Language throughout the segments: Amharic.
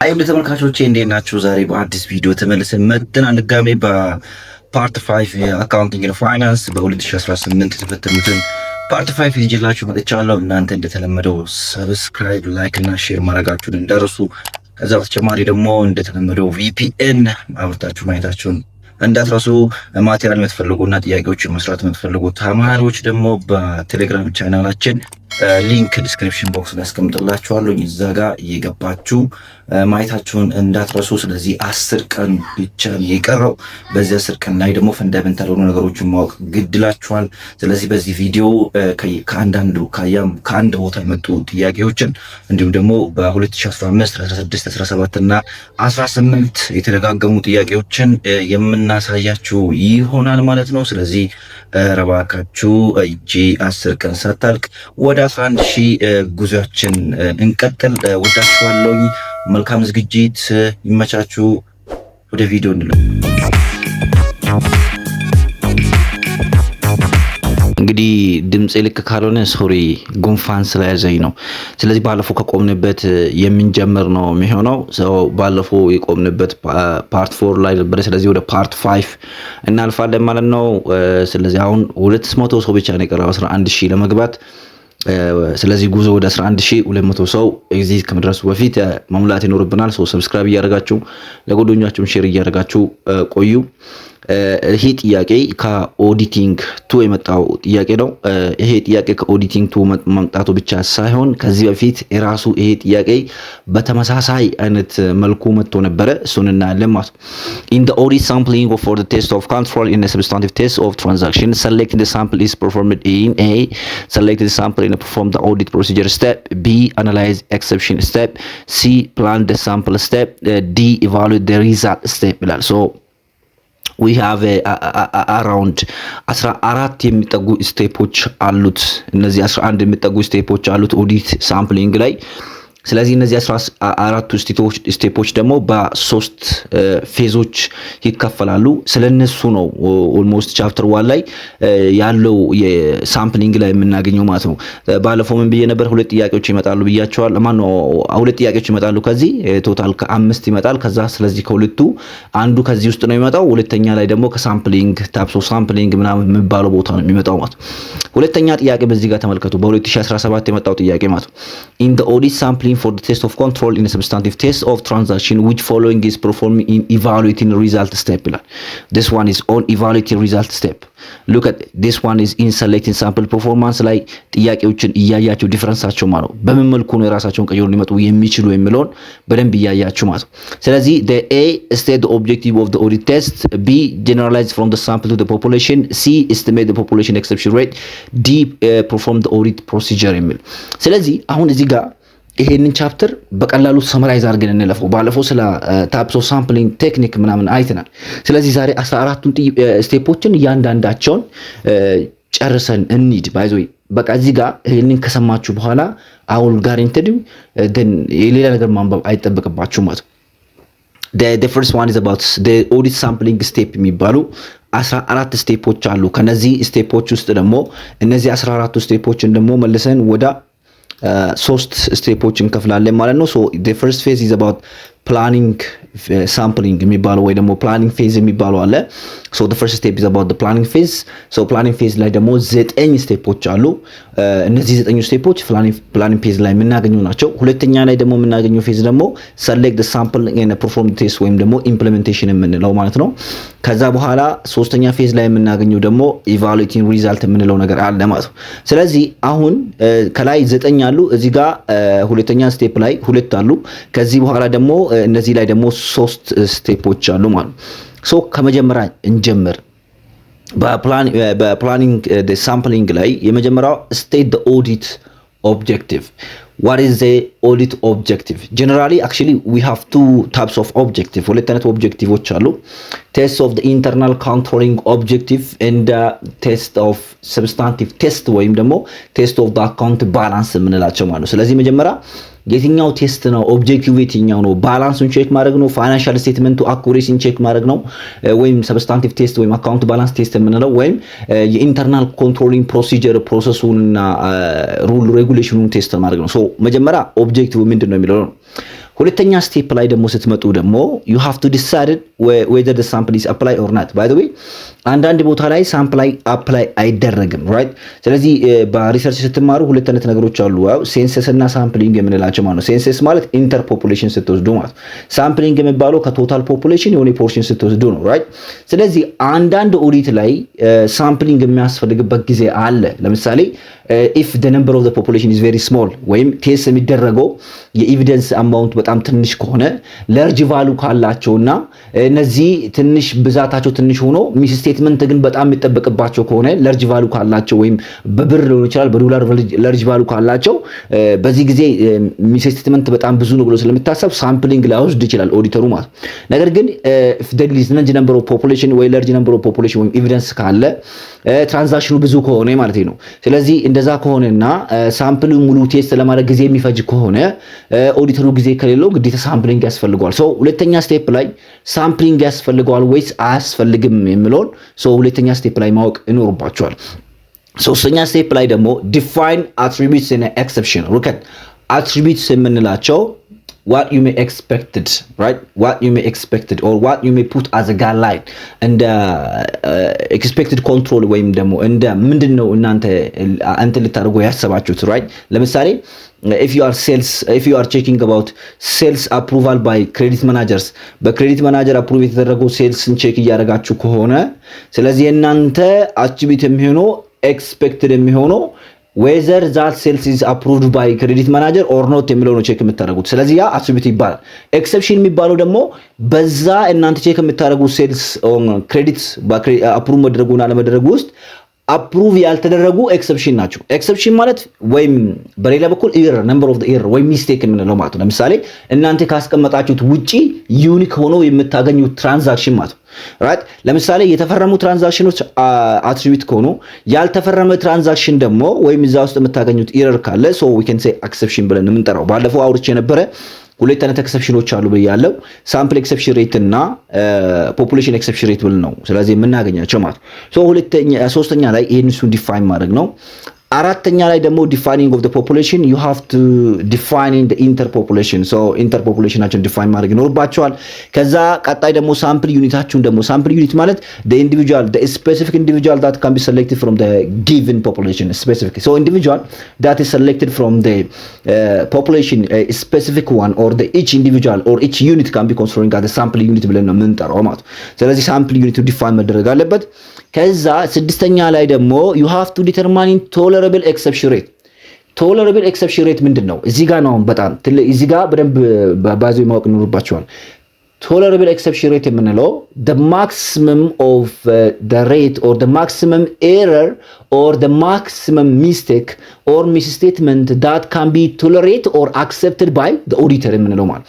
አይ ወደ ተመልካቾቼ እንዴት ናችሁ? ዛሬ በአዲስ ቪዲዮ ተመልሰን መጥተናል። ድጋሜ በፓርት 5 የአካውንቲንግ እና ፋይናንስ በ2018 የተፈተኑትን ፓርት 5 ይዤላችሁ መጥቻለሁ። እናንተ እንደተለመደው ሰብስክራይብ፣ ላይክ እና ሼር ማድረጋችሁን እንዳረሱ። ከዛ በተጨማሪ ደግሞ እንደተለመደው ቪፒኤን አብርታችሁ ማየታችሁን እንዳትረሱ። ማቴሪያል የምትፈልጉና ጥያቄዎችን መስራት የምትፈልጉ ተማሪዎች ደግሞ በቴሌግራም ቻናላችን ሊንክ ዲስክሪፕሽን ቦክስ ላይ አስቀምጥላችኋለሁ። እዛ ጋር እየገባችሁ ማየታችሁን እንዳትረሱ። ስለዚህ 10 ቀን ብቻ ነው የቀረው። በዚህ 10 ቀን ላይ ደግሞ ፈንዳሜንታል የሆኑ ነገሮችን ማወቅ ግድላችኋል። ስለዚህ በዚህ ቪዲዮ ከአንድ ቦታ የመጡ ጥያቄዎችን እንዲሁም ደግሞ በ2015 16 17 እና 18 የተደጋገሙ ጥያቄዎችን የምናሳያችሁ ይሆናል ማለት ነው። ስለዚህ ረባካችሁ እጂ 10 ቀን ሳታልቅ ወደ 11,000 ጉዟችን እንቀጥል። ወዳችኋለሁ። መልካም ዝግጅት፣ ይመቻችሁ። ወደ ቪዲዮ እንለው። እንግዲህ ድምጽ ልክ ካልሆነ ሶሪ፣ ጉንፋን ስለያዘኝ ነው። ስለዚህ ባለፈው ከቆምንበት የምንጀምር ነው የሚሆነው። ባለፈው የቆምንበት ፓርት 4 ላይ ነበር። ስለዚህ ወደ ፓርት 5 እናልፋለን ማለት ነው። ስለዚህ አሁን 200 ሰው ብቻ ነው የቀረው 11,000 ለመግባት። ስለዚህ ጉዞ ወደ 11,200 ሰው ኤግዚት ከመድረሱ በፊት መሙላት ይኖርብናል። ሰብስክራይብ እያደረጋችሁ ለጓደኞቻችሁም ሼር እያደረጋችሁ ቆዩ። ይሄ ጥያቄ ከኦዲቲንግ ቱ የመጣው ጥያቄ ነው። ይሄ ጥያቄ ከኦዲቲንግ ቱ መምጣቱ ብቻ ሳይሆን ከዚህ በፊት የራሱ ይሄ ጥያቄ በተመሳሳይ አይነት መልኩ መጥቶ ነበረ። እሱን እናያለን ማለት ነው። In the audit sampling for the test of control in a substantive test of transaction, select the sample is performed in A. Select the sample and perform the audit procedure step. B. Analyze exception step. C. Plan the sample step. D. Evaluate the result step. So we have around 14 የሚጠጉ ስቴፖች አሉት። እነዚህ 11 የሚጠጉ ስቴፖች አሉት ኦዲት ሳምፕሊንግ ላይ። ስለዚህ እነዚህ 14ቱ ስቴፖች ደግሞ በ3 ፌዞች ይከፈላሉ። ስለነሱ ነው ኦልሞስት ቻፕተር 1 ላይ ያለው የሳምፕሊንግ ላይ የምናገኘው ማለት ነው። ባለፈው ምን ብዬ ነበር? 2 ጥያቄዎች ይመጣሉ ብያቸዋል። ማነው 2 ጥያቄዎች ይመጣሉ። ከዚህ ቶታል ከ5 ይመጣል። ከዛ ስለዚህ ከሁለቱ አንዱ ከዚህ ውስጥ ነው የሚመጣው። ሁለተኛ ላይ ደግሞ ከሳምፕሊንግ ታፕስ ኦፍ ሳምፕሊንግ ምናምን የሚባለው ቦታ ነው የሚመጣው ማለት ነው። ሁለተኛ ጥያቄ በዚህ ጋር ተመልከቱ። በ2017 የመጣው ጥያቄ ማለት ነው። in the audit sampling for the test of control in a substantive test of transaction, which following is performed in evaluating result step. This one is on evaluating result step. Look at this one is in selecting sample performance ላይ ጥያቄዎችን እያያችሁ ዲፈረንሳቸው ማለት ነው። በምን መልኩ ነው የራሳቸውን ቀይሮ ሊመጡ የሚችሉ የሚለውን በደንብ እያያችሁ ማለት ነው። ስለዚህ the A state the objective of the audit test. B generalize from the sample to the population. C estimate the population exception rate. D perform the audit procedure የሚል። ስለዚህ አሁን እዚህ ጋር ይሄንን ቻፕተር በቀላሉ ሰመራይዝ አድርገን እንለፈው። ባለፈው ስለ ታፕስ ኦፍ ሳምፕሊንግ ቴክኒክ ምናምን አይተናል። ስለዚህ ዛሬ 14ቱን ስቴፖችን እያንዳንዳቸውን ጨርሰን እንሂድ። ባይዞይ በቃ እዚህ ጋር ይሄንን ከሰማችሁ በኋላ አውል ጋራንቲድ የሌላ ነገር ማንበብ አይጠበቅባችሁም ማለት ነው። the first one is about the audit sampling step የሚባሉ 14 ስቴፖች አሉ። ከነዚህ ስቴፖች ውስጥ ደግሞ እነዚህ 14ቱ ስቴፖችን ደግሞ መልሰን ወደ 3 ስቴፖችን ከፍላለን ማለት ነው። so the first phase is about planning sampling የሚባለው ወይ ደግሞ planning phase የሚባለው አለ። so the first step is about the planning phase. so planning phase ላይ ደግሞ 9 ስቴፖች አሉ። እነዚህ 9 ስቴፖች planning phase ላይ የምናገኘው ናቸው። ሁለተኛ ላይ ደግሞ የምናገኘው ፌዝ ደግሞ select the sample and perform the test ወይም ደግሞ implementation የምንለው ማለት ነው። ከዛ በኋላ ሶስተኛ ፌዝ ላይ የምናገኘው ደግሞ evaluating result የምንለው ነገር አለ ማለት ነው። ስለዚህ አሁን ከላይ 9 አሉ፣ እዚህ ጋር ሁለተኛ ስቴፕ ላይ 2 አሉ። ከዚህ በኋላ ደግሞ እነዚህ ላይ ደግሞ 3 ስቴፖች አሉ ማለት ነው። ሶ ከመጀመሪያ እንጀምር። በፕላኒንግ ሳምፕሊንግ ላይ የመጀመሪያው state the audit objective. What is the audit objective? Generally, actually, we have 2 types of objective. ሁለት አይነት ኦብጀክቲቮች አሉ። test of the internal controlling objective and test of substantive test ወይም ደግሞ test of the account balance የምንላቸው ማለት ነው። ስለዚህ መጀመሪያ የትኛው ቴስት ነው ኦብጀክቲቭ የትኛው ነው? ባላንሱን ቼክ ማድረግ ነው? ፋይናንሻል ስቴትመንቱ አኩሬሲን ቼክ ማድረግ ነው? ወይም ሰብስታንቲቭ ቴስት ወይም አካውንት ባላንስ ቴስት የምንለው ወይም የኢንተርናል ኮንትሮሊንግ ፕሮሲጀር ፕሮሰሱንና ሩል ሬጉሌሽኑን ቴስት ማድረግ ነው። ሶ መጀመሪያ ኦብጀክቲቭ ምንድነው የሚለው ነው። ሁለተኛ ስቴፕ ላይ ደግሞ ስትመጡ ደግሞ you have to decide whether the sample is apply or not. by the way አንዳንድ ቦታ ላይ ሳምፕል ላይ አፕላይ አይደረግም ራይት። ስለዚህ በሪሰርች ስትማሩ ሁለት አይነት ነገሮች አሉ። ሴንሰስ እና ሳምፕሊንግ የምንላቸው ማለት ነው። ሴንሰስ ማለት ኢንተር ፖፑሌሽን ስትወስዱ ማለት፣ ሳምፕሊንግ የሚባለው ከቶታል ፖፑሌሽን የሆነ ፖርሽን ስትወስዱ ነው ራይት። ስለዚህ አንዳንድ ኦዲት ላይ ሳምፕሊንግ የሚያስፈልግበት ጊዜ አለ። ለምሳሌ if the number of the population is very small ወይም ቴስት የሚደረገው የኤቪደንስ አማውንት በጣም ትንሽ ከሆነ ለርጅ ቫሉ ካላቸውና እነዚህ ትንሽ ብዛታቸው ትንሽ ሆኖ ሚስ ስቴትመንት ግን በጣም የሚጠበቅባቸው ከሆነ ለርጅ ቫሉ ካላቸው ወይም በብር ሊሆን ይችላል በዶላር ለርጅ ቫሉ ካላቸው በዚህ ጊዜ ሚስ ስቴትመንት በጣም ብዙ ነው ብሎ ስለሚታሰብ ሳምፕሊንግ ላይወስድ ይችላል ኦዲተሩ ማለት። ነገር ግን if there is large number of population ወይ large number of population ወይም ኤቪደንስ ካለ ትራንዛክሽኑ ብዙ ከሆነ ማለት ነው። ስለዚህ እንደዛ ከሆነና ሳምፕሉ ሙሉ ቴስት ለማድረግ ጊዜ የሚፈጅ ከሆነ ኦዲተሩ ጊዜ ከሌለው ግዴታ ሳምፕሊንግ ያስፈልገዋል። ሶ ሁለተኛ ስቴፕ ላይ ሳምፕሊንግ ያስፈልገዋል ወይስ አያስፈልግም የሚለውን ሁለተኛ ስቴፕ ላይ ማወቅ ይኖርባቸዋል። ሶስተኛ ስቴፕ ላይ ደግሞ ዲፋይን አትሪቢዩትስ ኤንድ ኤክሰፕሽን ሉክ አት አትሪቢዩትስ የምንላቸው what you may expected right what you may expected or what you may put as a guideline and expected control ወይም ደግሞ እንደ ምንድነው እናንተ ልታደርጉ ያሰባችሁት right። ለምሳሌ if you are checking about sales approval by credit managers በክሬዲት ማናጀር አፕሩቭ የተደረገው ሴልስን ቼክ እያደረጋችሁ ከሆነ ስለዚህ እናንተ አቺቢት የሚሆነው ኤክስፔክትድ የሚሆነው whether that sales is approved by credit manager or not የሚለው ነው ቼክ የምታደርጉት። ስለዚህ ያ አትሪቢዩት ይባላል። ኤክሰፕሽን የሚባለው ደግሞ በዛ እናንተ ቼክ የምታደርጉት ሴልስ ክሬዲት አፕሩቭ መደረጉና ለመደረጉ ውስጥ አፕሩቭ ያልተደረጉ ኤክሰፕሽን ናቸው። ኤክሰፕሽን ማለት ወይም በሌላ በኩል ኤረር ነምበር ኦፍ ዘ ኤረር ወይም ሚስቴክ የምንለው ማለት ነው። ለምሳሌ እናንተ ካስቀመጣችሁት ውጪ ዩኒክ ሆኖ የምታገኙት ትራንዛክሽን ማለት ነው ራይት። ለምሳሌ የተፈረሙ ትራንዛክሽኖች አትሪቢዩት ከሆኑ ያልተፈረመ ትራንዛክሽን ደግሞ ወይም እዛ ውስጥ የምታገኙት ኤረር ካለ ሶ ዊ ካን ሴይ ኤክሰፕሽን ብለን የምንጠራው። ባለፈው አውርቼ የነበረ ሁለት አይነት ኤክሰፕሽኖች አሉ ብያለሁ። ሳምፕል ኤክሰፕሽን ሬት እና ፖፑሌሽን ኤክሰፕሽን ሬት ብል ነው። ስለዚህ የምናገኛቸው ማለት ሶስተኛ ላይ ይሄን ዲፋይን ማድረግ ነው። አራተኛ ላይ ደግሞ ዲፋይኒንግ ኦፍ ዘ ፖፑሌሽን ዩ ሃቭ ቱ ዲፋይኒንግ ዘ ኢንተር ፖፑሌሽን ኢንተር ፖፑሌሽናቸውን ዲፋይን ማድረግ ይኖርባቸዋል። ከዛ ቀጣይ ደግሞ ሳምፕል ዩኒታችሁን ደግሞ ሳምፕል ዩኒት ማለት the specific individual that can be selected from the given population specific so individual that is selected from the population a specific one or the each individual or each unit can be considering as a sample unit ብለን ነው የምንጠራው ማለት። ስለዚህ ሳምፕል ዩኒቱ ዲፋይን መደረግ አለበት። ከዛ ስድስተኛ ላይ ደግሞ you have to determine tolerable exception rate tolerable exception rate ምንድነው? እዚህ ጋር ነው በጣም እዚህ ጋር በደንብ ባዙ ማወቅ ይኖርባቸዋል። tolerable exception rate የምንለው the maximum of the rate or the maximum error or the maximum mistake or misstatement that can be tolerated or accepted by the auditor የምንለው ማለት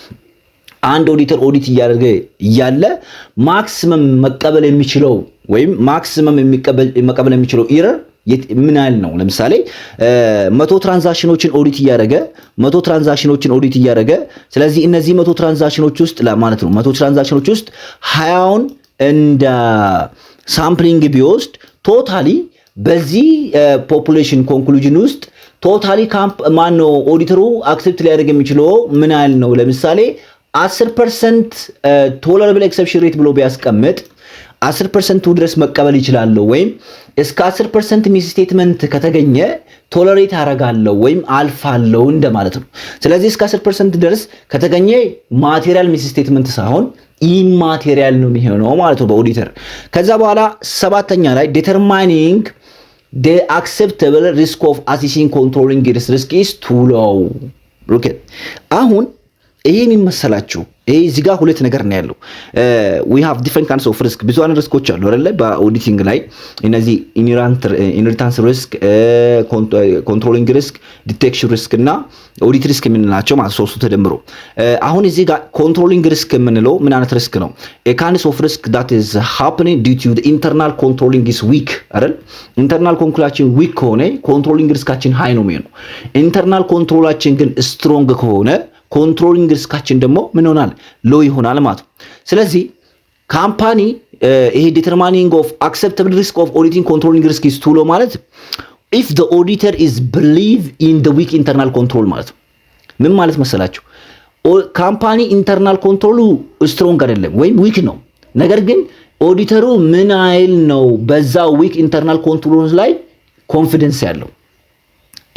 አንድ ኦዲተር ኦዲት እያደረገ እያለ ማክሲመም መቀበል የሚችለው ወይም ማክሲመም መቀበል የሚችለው ኤረር ምን ያህል ነው? ለምሳሌ 100 ትራንዛክሽኖችን ኦዲት እያደረገ ስለዚህ እነዚህ 100 ትራንዛክሽኖች ውስጥ ማለት ነው 100 ትራንዛክሽኖች ውስጥ 20ውን እንደ ሳምፕሊንግ ቢወስድ ቶታሊ በዚህ ፖፑሌሽን ኮንክሉዥን ውስጥ ቶታሊ ማነው ኦዲተሩ አክሴፕት ሊያደርግ የሚችለው ምን ያህል ነው? ለምሳሌ 10% ቶለረብል ኤክሰፕሽን ሬት ብሎ ቢያስቀምጥ 10% ድረስ መቀበል ይችላል ወይም እስከ 10% ሚስ ስቴትመንት ከተገኘ ቶለሬት አደርጋለሁ ወይም አልፋለሁ እንደማለት ነው። ስለዚህ እስከ 10% ድረስ ከተገኘ ማቴሪያል ሚስ ስቴትመንት ሳይሆን ኢማቴሪያል ነው የሚሆነው ማለት ነው በኦዲተር። ከዛ በኋላ ሰባተኛ ላይ ዲተርማይኒንግ the acceptable risk of assessing controlling risk is too low look at አሁን ይሄን ይመስላችሁ ይሄ እዚህ ጋር ሁለት ነገር ነው ያለው። we have different kinds of risk ብዙ አይነት ሪስኮች አሉ አይደለ በኦዲቲንግ ላይ እነዚህ ኢንሄሪታንስ ሪስክ ኮንትሮሊንግ ሪስክ ዲቴክሽን ሪስክ እና ኦዲት ሪስክ የምንላቸው ማለት ሶስቱ ተደምሮ አሁን እዚህ ጋር ኮንትሮሊንግ ሪስክ የምንለው ምን አይነት ሪስክ ነው? a kind of risk that is happening due to the internal controlling is weak አይደል ኢንተርናል ኮንትሮላችን ዊክ ከሆነ ኮንትሮሊንግ ሪስካችን ሃይ ነው የሚሆነው። ኢንተርናል ኮንትሮላችን ግን ስትሮንግ ከሆነ ኮንትሮሊንግ ሪስካችን ደግሞ ምን ይሆናል? ሎ ይሆናል ማለት ነው። ስለዚህ ካምፓኒ ይሄ ዲተርማይኒንግ ኦፍ አክሰፕተብል ሪስክ ኦፍ ኦዲቲንግ ኮንትሮሊንግ ሪስክ ኢዝ ቱ ሎ ማለት if the auditor is believe in the weak internal control ማለት ነው። ምን ማለት መሰላችሁ? ካምፓኒ ኢንተርናል ኮንትሮሉ ስትሮንግ አይደለም ወይም ዊክ ነው። ነገር ግን ኦዲተሩ ምን አይል ነው በዛ ዊክ ኢንተርናል ኮንትሮል ላይ ኮንፊደንስ ያለው።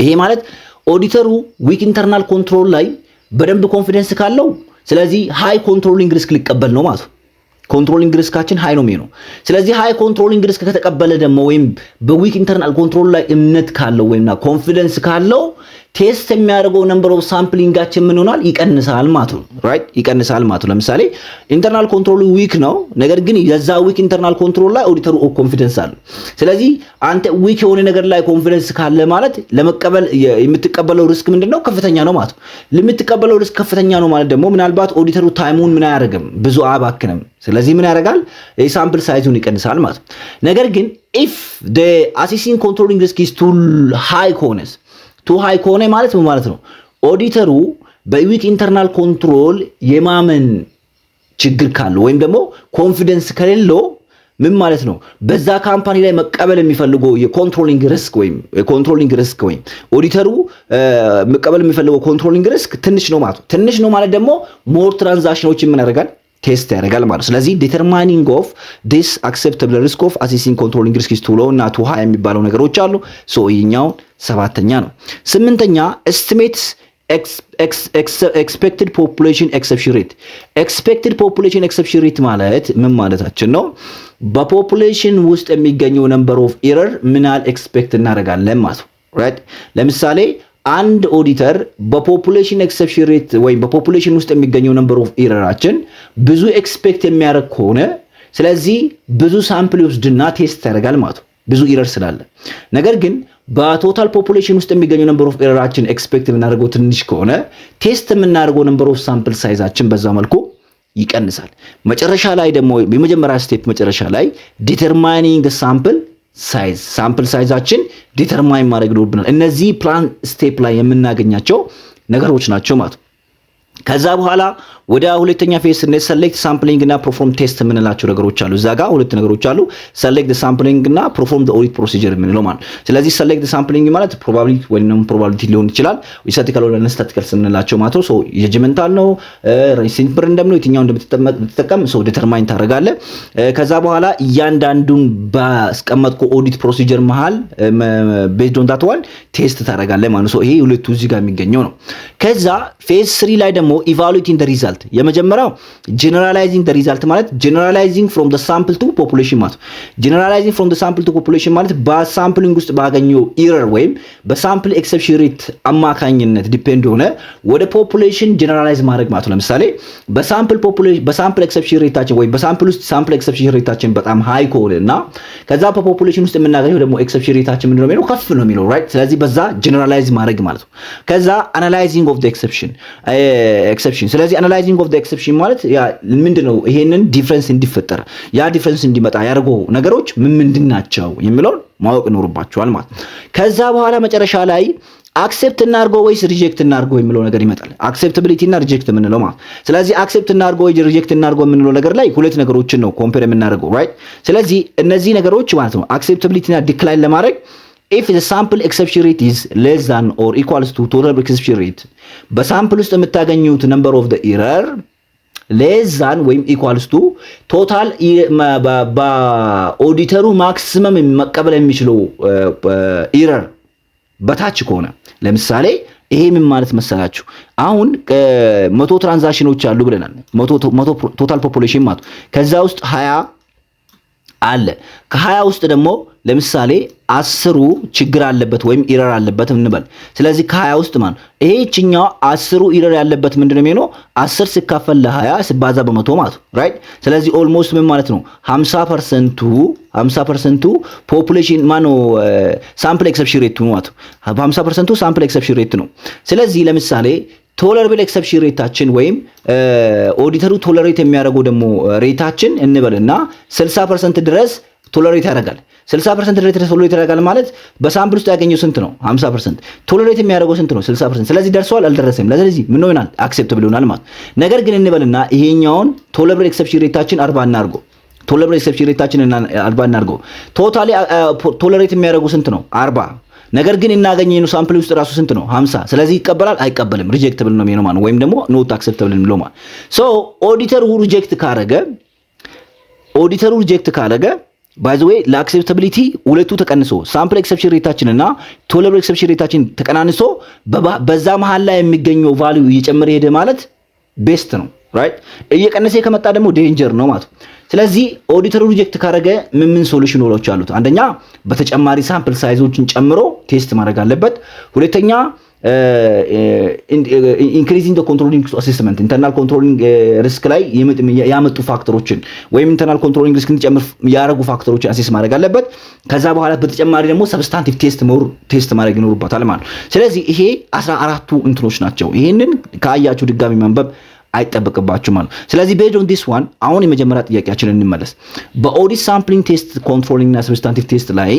ይሄ ማለት ኦዲተሩ ዊክ ኢንተርናል ኮንትሮል ላይ በደንብ ኮንፊደንስ ካለው ስለዚህ ሃይ ኮንትሮሊንግ ሪስክ ሊቀበል ነው ማለት ነው። ኮንትሮሊንግ ሪስካችን ሃይ ነው የሚሆነው። ስለዚህ ሃይ ኮንትሮሊንግ ሪስክ ከተቀበለ ደግሞ ወይም በዊክ ኢንተርናል ኮንትሮል ላይ እምነት ካለው ወይምና ኮንፊደንስ ካለው ቴስት የሚያደርገው ነምበር ኦፍ ሳምፕሊንጋችን ምን ይሆናል? ይቀንሳል ማለት ነው። ራይት ይቀንሳል ማለት ነው። ለምሳሌ ኢንተርናል ኮንትሮሉ ዊክ ነው፣ ነገር ግን የዛ ዊክ ኢንተርናል ኮንትሮል ላይ ኦዲተሩ ኮንፊደንስ አለ። ስለዚህ አንተ ዊክ የሆነ ነገር ላይ ኮንፊደንስ ካለ ማለት ለመቀበል የምትቀበለው ሪስክ ምንድነው? ከፍተኛ ነው ማለት ነው። ለምትቀበለው ሪስክ ከፍተኛ ነው ማለት ደግሞ ምናልባት ኦዲተሩ ታይሙን ምን አያደርግም? ብዙ አባክንም። ስለዚህ ምን ያደርጋል? የሳምፕል ሳይዙን ይቀንሳል ማለት ነው። ነገር ግን if the assessing controlling risk is too high ከሆነስ ቱ ሃይ ከሆነ ማለት ምን ማለት ነው? ኦዲተሩ በዊክ ኢንተርናል ኮንትሮል የማመን ችግር ካለው ወይም ደግሞ ኮንፊደንስ ከሌለው ምን ማለት ነው? በዛ ካምፓኒ ላይ መቀበል የሚፈልገው የኮንትሮሊንግ ሪስክ ወይም ኦዲተሩ መቀበል የሚፈልገው ኮንትሮሊንግ ሪስክ ትንሽ ነው ማለት ነው። ትንሽ ነው ማለት ደግሞ ሞር ትራንዛክሽኖችን ምን ያደርጋል? ቴስት ያደርጋል ማለት ነው። ስለዚህ ዲተርማይኒንግ ኦፍ ዲስ አክሴፕተብል ሪስክ ኦፍ አሴሲንግ ኮንትሮሊንግ ሪስክ ኢዝ ቱ ሎው እና ቱ ሃይ የሚባለው ነገሮች አሉ። ሶ ይሄኛው ሰባተኛ ነው። ስምንተኛ ኤስቲሜትስ ኤክስፔክትድ ፖፑሌሽን ኤክሰፕሽን ሬት። ኤክስፔክትድ ፖፑሌሽን ኤክሰፕሽን ሬት ማለት ምን ማለታችን ነው? በፖፑሌሽን ውስጥ የሚገኘው ነምበር ኦፍ ኤረር ምን ያህል ኤክስፔክት እናደርጋለን ማለት ነው። ራይት ለምሳሌ አንድ ኦዲተር በፖፑሌሽን ኤክሰፕሽን ሬት ወይም በፖፑሌሽን ውስጥ የሚገኘው ነምበር ኦፍ ኤረራችን ብዙ ኤክስፔክት የሚያደርግ ከሆነ ስለዚህ ብዙ ሳምፕል ይወስድና ቴስት ያደርጋል ማለት ነው፣ ብዙ ኤረር ስላለ። ነገር ግን በቶታል ፖፑሌሽን ውስጥ የሚገኘው ነምበር ኦፍ ኤረራችን ኤክስፔክት የምናደርገው ትንሽ ከሆነ ቴስት የምናደርገው ነምበር ኦፍ ሳምፕል ሳይዛችን በዛ መልኩ ይቀንሳል። መጨረሻ ላይ ደግሞ የመጀመሪያ ስቴፕ መጨረሻ ላይ ዲተርማይኒንግ ሳምፕል ሳይዛችን ዲተርማይን ማድረግ ይኖርብናል። እነዚህ ፕላን ስቴፕ ላይ የምናገኛቸው ነገሮች ናቸው ማለት ነው። ከዛ በኋላ ወደ ሁለተኛ ፌዝ ስንሄድ ሰሌክት ሳምፕሊንግ እና ፐርፎርም ቴስት የምንላቸው ነገሮች አሉ። እዛ ጋር ሁለት ነገሮች አሉ። ሰሌክት ሳምፕሊንግ እና ፐርፎርም ኦዲት ፕሮሲጀር የምንለው ማለት። ስለዚህ ሰሌክት ሳምፕሊንግ ማለት ፕሮባቢሊቲ ወይንም ፕሮባቢሊቲ ሊሆን ይችላል። ስታቲስቲካል ወይንም ስታቲስቲካል የምንላቸው ማለት ነው። ሶ ጀጅመንታል ነው፣ ሪሲምፕል እንደምነው የትኛው እንደምትጠቀም ሶ ዲተርማይን ታደርጋለህ። ከዛ በኋላ እያንዳንዱን ባስቀመጥከው ኦዲት ፕሮሲጀር መሃል ቤዝድ ኦን ዳት ዋን ቴስት ታደርጋለህ ማለት ነው። ይሄ ሁለቱ እዚህ ጋር የሚገኘው ነው። ከዛ ፌዝ 3 ላይ ደግሞ ኢቫሉዌቲንግ ዘ ሪዛልት። የመጀመሪያው ጀነራላይዚንግ ዘ ሪዛልት ማለት ጀነራላይዚንግ ፍሮም ዘ ሳምፕል ቱ ፖፑሌሽን ማለት። ጀነራላይዚንግ ፍሮም ዘ ሳምፕል ቱ ፖፑሌሽን ማለት በሳምፕሊንግ ውስጥ ባገኘው ኤረር ወይም በሳምፕል ኤክሰፕሽን ሬት አማካኝነት ዲፔንድ ሆነ ወደ ፖፑሌሽን ጀነራላይዝ ማድረግ ማለት ነው። ለምሳሌ በሳምፕል ኤክሰፕሽን ሬታችን ወይም በሳምፕል ውስጥ ሳምፕል ኤክሰፕሽን ሬታችን በጣም ሃይ ከሆነና ከዛ በፖፑሌሽን ውስጥ የምናገኘው ደግሞ ኤክሰፕሽን ሬታችን ምንድነው የሚለው ከፍ ነው የሚለው ራይት። ስለዚህ በዛ ጀነራላይዝ ማድረግ ማለት ነው። ከዛ አናላይዚንግ ኦፍ ዘ ኤክሰፕሽን። ስለዚህ አናላይዚንግ ኦፍ ዘ ኤክሰፕሽን ማለት ያ ምንድነው ይሄንን ዲፈረንስ እንዲፈጠር ያ ዲፈረንስ እንዲመጣ ያደርገው ነገሮች ምንድን ናቸው የሚለውን ማወቅ ይኖርባቸዋል ማለት። ከዛ በኋላ መጨረሻ ላይ አክሴፕት እናድርገው ወይስ ሪጀክት እናድርገው የሚለው ነገር ይመጣል። አክሴፕታቢሊቲ እና ሪጀክት የምንለው ማለት። ስለዚህ አክሴፕት እናድርገው ወይ ሪጀክት እናድርገው የምንለው ነገር ላይ ሁለት ነገሮችን ነው ኮምፔር የምናደርገው ራይት። ስለዚህ እነዚህ ነገሮች ማለት ነው አክሴፕታቢሊቲ እና ዲክላይን ለማድረግ if the sample exception rate is less than or equals to total exception rate በሳምፕል ውስጥ የምታገኙት number of the error less than ወይም equals to total በኦዲተሩ ማክሲመም መቀበል የሚችለው ኤረር በታች ከሆነ ለምሳሌ ይሄ ምን ማለት መሰላችሁ? አሁን 100 ትራንዛክሽኖች አሉ ብለናል። 100 ቶታል ፖፑሌሽን ማለት ከዛ ውስጥ 20 አለ። ከ20 ውስጥ ደግሞ ለምሳሌ 10ሩ ችግር አለበት ወይም ኢረር አለበት እንበል። ስለዚህ ከ20 ውስጥ ማለት ይሄችኛው 10ሩ ኢረር ያለበት ምንድነው የሚሆነው? 10 ሲካፈል ለ20 ሲባዛ በመቶ ማለት ራይት። ስለዚህ ኦልሞስት ምን ማለት ነው 50% ፖፑሌሽን ማነው ሳምፕል ኤክሰፕሽን ሬት ነው ማለት 50% ሳምፕል ኤክሰፕሽን ሬት ነው። ስለዚህ ለምሳሌ ቶለረብል ኤክሰፕሽን ሬታችን ወይም ኦዲተሩ ቶለሬት የሚያደርገው ደግሞ ሬታችን እንበልና 60% ድረስ ቶለሬት ያደርጋል። 60% ድረስ ቶለሬት ያደርጋል ማለት በሳምፕል ውስጥ ያገኘው ስንት ነው? 50%። ቶለሬት የሚያደርገው ስንት ነው? 60%። ስለዚህ ደርሷል አልደረሰም? ስለዚህ ምን ይሆናል? አክሴፕተብል ይሆናል ማለት። ነገር ግን እንበልና ይሄኛውን ቶለረብል ኤክሰፕሽን ሬታችን 40 እናድርገው። ቶለረብል ኤክሰፕሽን ሬታችን 40 እናድርገው። ቶታሊ ቶለሬት የሚያደርገው ስንት ነው? 40 ነገር ግን እናገኘው ሳምፕል ውስጥ ራሱ ስንት ነው 50። ስለዚህ ይቀበላል አይቀበልም? ሪጀክተብል ነው የሚሆነው ማለት ወይም ደግሞ ኖት አክሰፕተብል ነው ማለት። ሶ ኦዲተሩ ሪጀክት ካረገ ባይ ዘ ዌይ ለአክሴፕታቢሊቲ ሁለቱ ተቀንሶ ሳምፕል ኤክሰፕሽን ሬታችን እና ቶለረብል ኤክሰፕሽን ሬታችን ተቀናንሶ በዛ መሃል ላይ የሚገኘው ቫልዩ እየጨመረ ሄደ ማለት ቤስት ነው ራይት። እየቀነሰ ከመጣ ደግሞ ዴንጀር ነው ማለት። ስለዚህ ኦዲተሩ ሪጀክት ካረገ ምን ሶሉሽኖች አሉት? አንደኛ በተጨማሪ ሳምፕል ሳይዞችን ጨምሮ ቴስት ማድረግ አለበት። ሁለተኛ ኢንክሪዚንግ ዘ ኮንትሮሊንግ አሴስመንት ኢንተርናል ኮንትሮሊንግ ሪስክ ላይ ያመጡ ፋክተሮችን ወይም ኢንተርናል ኮንትሮሊንግ ሪስክ እንዲጨምር ያደረጉ ፋክተሮችን አሴስ ማድረግ አለበት። ከዛ በኋላ በተጨማሪ ደግሞ ሰብስታንቲቭ ቴስት ማድረግ ይኖርበታል ማለት ነው። ስለዚህ ይሄ 14ቱ እንትኖች ናቸው። ይሄንን ካያችሁ ድጋሚ ማንበብ አይጠበቅባችሁ ማለት ነው። ስለዚህ ቤዝድ ኦን ዲስ ዋን አሁን የመጀመሪያ ጥያቄያችንን እንመለስ። በኦዲት ሳምፕሊንግ ቴስት ኮንትሮሊንግ እና ሰብስታንቲቭ ቴስት ላይ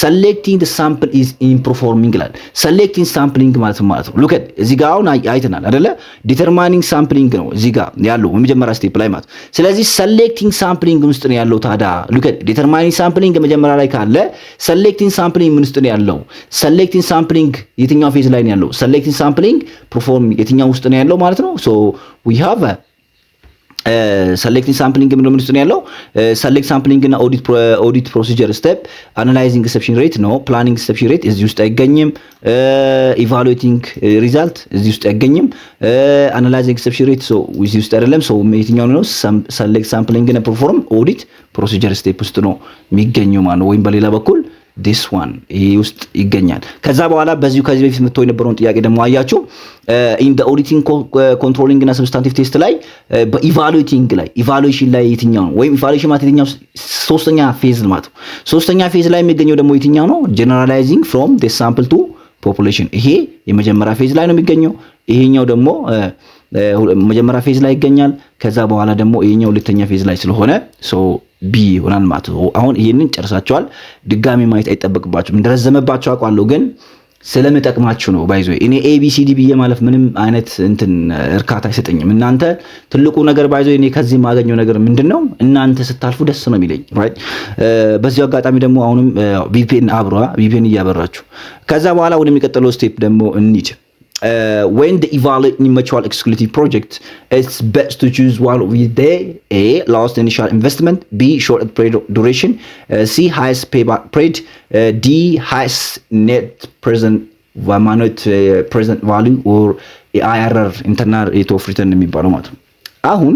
ሰሌክቲንግ ዘ ሳምፕል ኢዝ ኢንፐርፎርሚንግ ይላል። ሰሌክቲንግ ሳምፕሊንግ ማለት ነው ሉክ አት እዚህ ጋር አሁን አይተናል አይደለ? ዲተርማይኒንግ ሳምፕሊንግ ነው እዚህ ጋር ያለው የመጀመሪያ ስቴፕ ላይ ማለት። ስለዚህ ሰሌክቲንግ ሳምፕሊንግ ውስጥ ነው ያለው። ታዲያ ሉክ አት ዲተርማይኒንግ ሳምፕሊንግ መጀመሪያ ላይ ካለ ሰሌክቲንግ ሳምፕሊንግ ምን ውስጥ ነው ያለው? ሰሌክቲንግ ሳምፕሊንግ የትኛው ፌዝ ላይ ነው ያለው? ሰሌክቲንግ ሳምፕሊንግ ፐርፎርሚንግ የትኛው ውስጥ ነው ያለው ማለት ነው። ሶ we have a selecting sampling ምን ውስጥ ነው ያለው? select sampling እና audit procedure step analyzing exception rate ነው planning exception rate እዚህ ውስጥ አይገኝም። evaluating result እዚህ ውስጥ አይገኝም። analyzing exception rate so እዚህ ውስጥ አይደለም። so የትኛው ነው? select sampling እና perform audit procedure step ውስጥ ነው የሚገኘው ማለት ነው። ወይም በሌላ በኩል this one ይሄ ውስጥ ይገኛል። ከዛ በኋላ ከዚህ በፊት መጥቶ የነበረውን ጥያቄ ደግሞ አያችሁ in the auditing controlling እና substantive test ላይ በኢቫሉዌቲንግ ላይ ኢቫሉዌሽን ላይ የትኛው ነው? ወይም ኢቫሉዌሽን ማለት የትኛው ሶስተኛ ፌዝ ማለት ነው። ሶስተኛ ፌዝ ላይ የሚገኘው ደግሞ የትኛው ነው? generalizing from the sample to population ይሄ የመጀመሪያ ፌዝ ላይ ነው የሚገኘው። ይሄኛው ደግሞ መጀመሪያ ፌዝ ላይ ይገኛል። ከዛ በኋላ ደግሞ ይሄኛው ሁለተኛ ፌዝ ላይ ስለሆነ ሶ ቢ ይሆናል ማለት ነው። አሁን ይሄንን ጨርሳችኋል። ድጋሚ ማየት አይጠበቅባችሁም። እንደረዘመባችሁ አውቃለሁ ግን ስለምጠቅማችሁ ነው። ባይዞ እኔ ኤቢሲዲ ብዬ ማለፍ ምንም አይነት እንትን እርካታ አይሰጠኝም። እናንተ ትልቁ ነገር ባይዞ እኔ ከዚህ የማገኘው ነገር ምንድነው? እናንተ ስታልፉ ደስ ነው የሚለኝ ራይት። በዚህ አጋጣሚ ደግሞ አሁንም ቪፒኤን እያበራችሁ ከዛ በኋላ ወደሚቀጥለው ስቴፕ ደግሞ እንሂድ። When the evaluating mutual exclusive project, it's best to choose one with the A, lowest initial investment, B, short period duration, C, highest payback period, D, highest net present value or IRR internal rate of return የሚባለው ማለት ነው። አሁን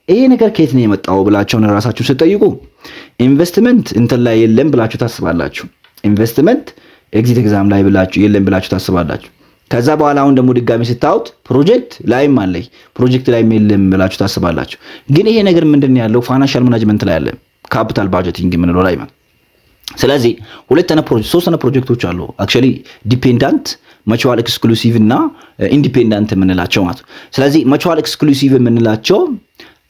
ይሄ ነገር ከየት ነው የመጣው ብላችሁ ራሳችሁ ስትጠይቁ ኢንቨስትመንት እንትን ላይ የለም ብላችሁ ታስባላችሁ። ኢንቨስትመንት ኤግዚት ኤግዛም ላይ ብላችሁ የለም ብላችሁ ታስባላችሁ። ከዛ በኋላ አሁን ደግሞ ድጋሚ ስታውት ፕሮጀክት ላይም አለኝ ፕሮጀክት ላይም የለም ብላችሁ ታስባላችሁ። ግን ይሄ ነገር ምንድነው ያለው? ፋይናንሻል ማኔጅመንት ላይ አለ፣ ካፒታል ባጀቲንግ የምንለው ላይ ማለት። ስለዚህ ሶስት ፕሮጀክቶች አሉ አክቹአሊ ዲፔንዳንት፣ ማቹዋል ኤክስክሉሲቭ እና ኢንዲፔንዳንት የምንላቸው ማለት። ስለዚህ ማቹዋል ኤክስክሉሲቭ የምንላቸው